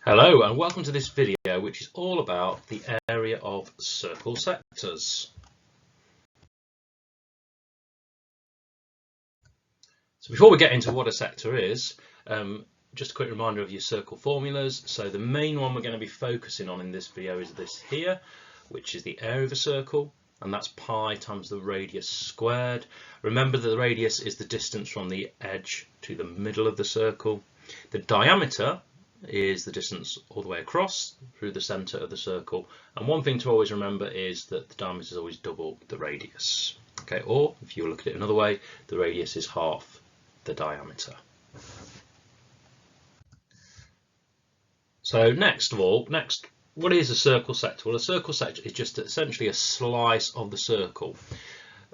Hello and welcome to this video, which is all about the area of circle sectors. So before we get into what a sector is, just a quick reminder of your circle formulas. So the main one we're going to be focusing on in this video is this here, which is the area of a circle, and that's pi times the radius squared. Remember that the radius is the distance from the edge to the middle of the circle. The diameter is the distance all the way across through the center of the circle, and one thing to always remember is that the diameter is always double the radius. Okay, or if you look at it another way, the radius is half the diameter. So next, what is a circle sector? Well, a circle sector is just essentially a slice of the circle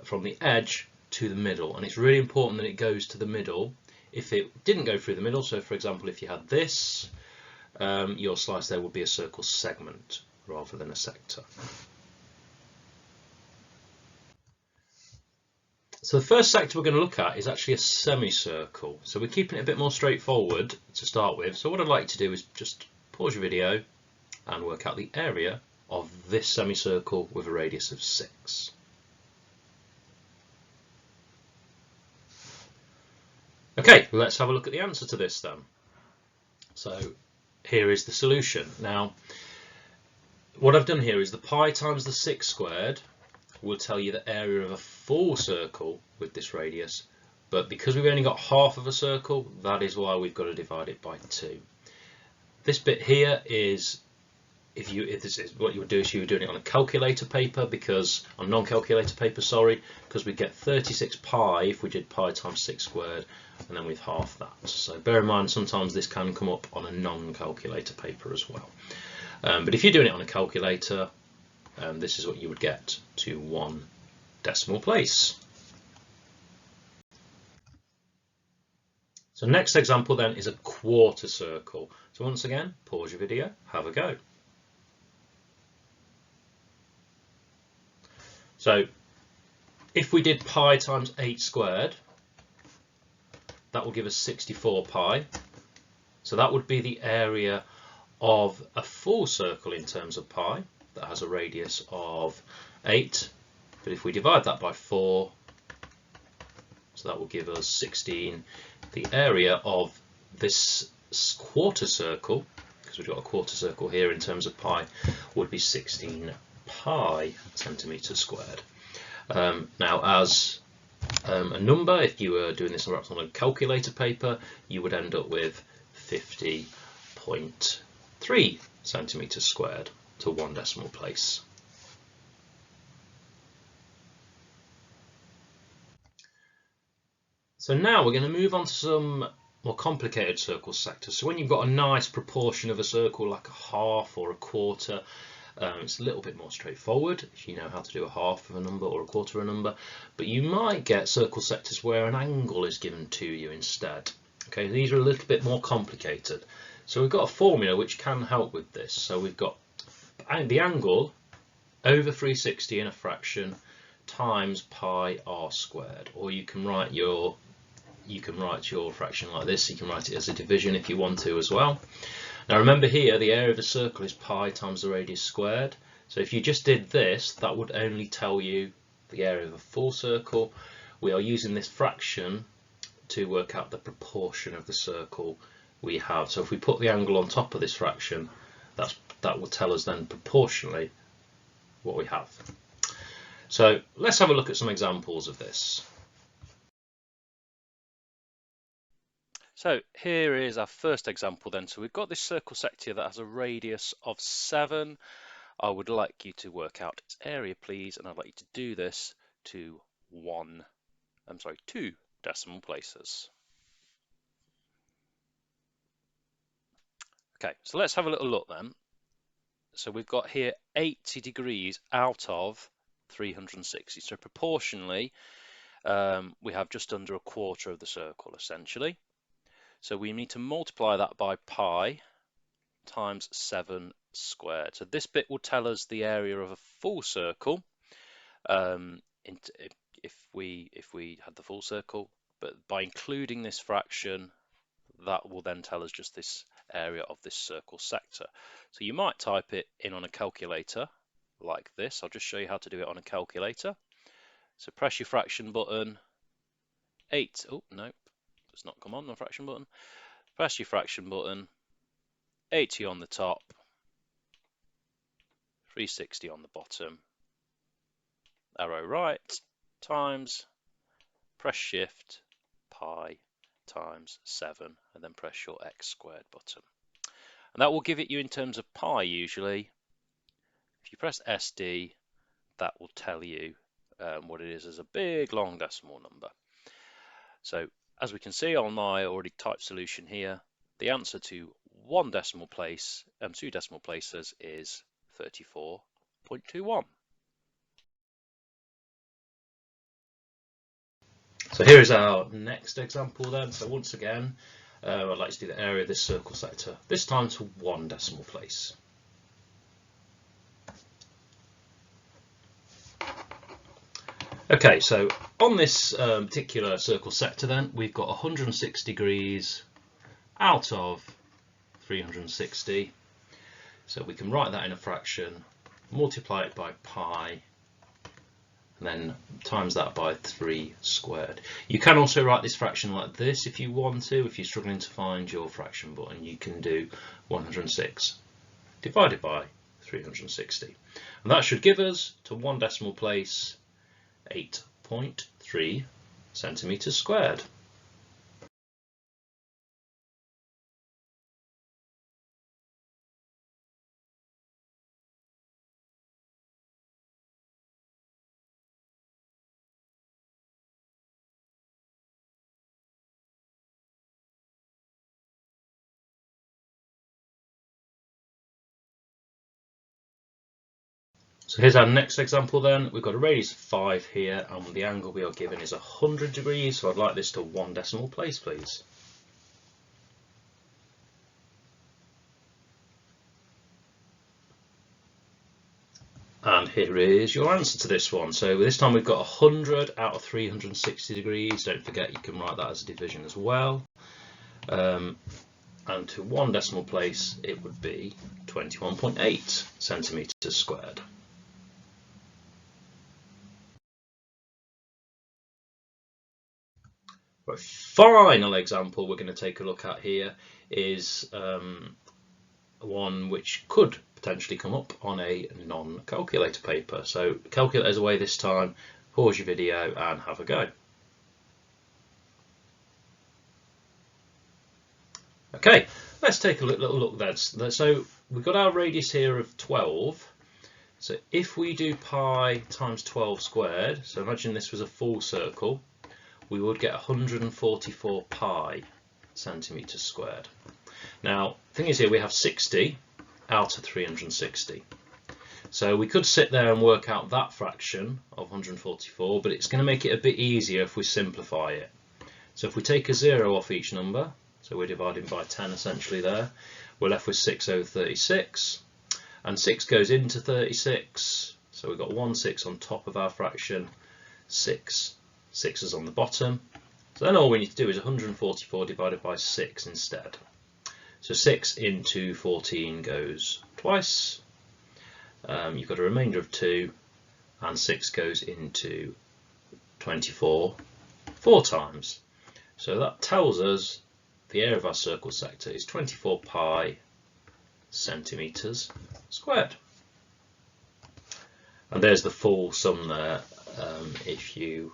from the edge to the middle, and it's really important that it goes to the middle. If it didn't go through the middle, so for example if you had this, your slice there would be a circle segment rather than a sector. So the first sector we're going to look at is actually a semicircle. So we're keeping it a bit more straightforward to start with. So what I'd like to do is just pause your video and work out the area of this semicircle with a radius of 6. Okay, let's have a look at the answer to this then. So here is the solution. Now, what I've done here is the pi times the 6 squared will tell you the area of a full circle with this radius, but because we've only got half of a circle, that is why we've got to divide it by 2. This bit here is, if this is what you would do, is you were doing it on a calculator paper, because on non-calculator paper, sorry, because we get 36 pi if we did pi times 6 squared, and then with half that. So bear in mind, sometimes this can come up on a non-calculator paper as well. But if you're doing it on a calculator, this is what you would get to 1 decimal place. So next example then is a quarter circle. So once again, pause your video, have a go. So if we did pi times 8 squared, that will give us 64 pi. So that would be the area of a full circle in terms of pi that has a radius of 8. But if we divide that by 4, so that will give us 16. The area of this quarter circle, because we've got a quarter circle here in terms of pi, would be 16 pi centimeters squared. Now, as a number, if you were doing this perhaps on a calculator paper, you would end up with 50.3 centimeters squared to 1 decimal place. So now we're going to move on to some more complicated circle sectors. So when you've got a nice proportion of a circle, like a half or a quarter, it's a little bit more straightforward if you know how to do a half of a number or a quarter of a number. But you might get circle sectors where an angle is given to you instead. Okay, these are a little bit more complicated. So we've got a formula which can help with this. So we've got the angle over 360 in a fraction times pi r squared, or you can write your fraction like this. You can write it as a division if you want to as well. Now remember here, the area of a circle is pi times the radius squared. So if you just did this, that would only tell you the area of a full circle. We are using this fraction to work out the proportion of the circle we have. So if we put the angle on top of this fraction, that will tell us then proportionally what we have. So let's have a look at some examples of this. So here is our first example then. So we've got this circle sector that has a radius of 7. I would like you to work out its area, please, and I'd like you to do this to 2 decimal places. Okay, so let's have a little look then. So we've got here 80 degrees out of 360. So proportionally, we have just under a quarter of the circle, essentially. So we need to multiply that by pi times 7 squared. So this bit will tell us the area of a full circle if we had the full circle, but by including this fraction, that will then tell us just this area of this circle sector. So you might type it in on a calculator like this. I'll just show you how to do it on a calculator. So press your fraction button, 8, oh no, it's not come on, the fraction button. Press your fraction button, 80 on the top, 360 on the bottom, arrow right, times, press shift, pi, times 7, and then press your x squared button. And that will give it you in terms of pi usually. If you press SD, that will tell you what it is as a big long decimal number. So as we can see on my already typed solution here, the answer to two decimal places is 34.21. So here is our next example then. So once again, I'd like to do the area of this circle sector, this time to 1 decimal place. Okay, so on this particular circle sector then, we've got 160 degrees out of 360. So we can write that in a fraction, multiply it by pi, and then times that by 3 squared. You can also write this fraction like this if you want to. If you're struggling to find your fraction button, you can do 106 divided by 360. And that should give us, to 1 decimal place, 8.3 centimeters squared. So here's our next example then. We've got a radius of 5 here, and the angle we are given is 100 degrees. So I'd like this to 1 decimal place, please. And here is your answer to this one. So this time we've got 100 out of 360 degrees. Don't forget you can write that as a division as well. And to 1 decimal place it would be 21.8 centimeters squared. The final example we're going to take a look at here is one which could potentially come up on a non-calculator paper. So calculators away this time, pause your video and have a go. Okay, let's take a little look then. So we've got our radius here of 12. So if we do pi times 12 squared, so imagine this was a full circle, we would get 144 pi centimeters squared. Now, the thing is here we have 60 out of 360. So we could sit there and work out that fraction of 144, but it's going to make it a bit easier if we simplify it. So if we take a 0 off each number, so we're dividing by 10 essentially there, we're left with 6 over 36, and 6 goes into 36, so we've got 1 6 on top of our fraction, 6 6's on the bottom. So then all we need to do is 144 divided by 6 instead. So 6 into 14 goes twice. You've got a remainder of 2, and 6 goes into 24 4 times. So that tells us the area of our circle sector is 24 pi centimeters squared. And there's the full sum there. If you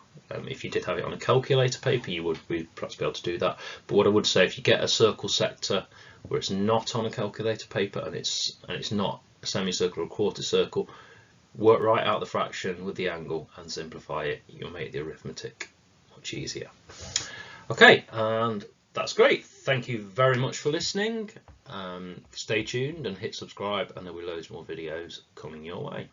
did have it on a calculator paper, you would perhaps be able to do that. But what I would say, if you get a circle sector where it's not on a calculator paper and it's not a semicircle or a quarter circle, work right out the fraction with the angle and simplify it. You'll make the arithmetic much easier. Okay, and that's great. Thank you very much for listening. Stay tuned and hit subscribe, and there will be loads more videos coming your way.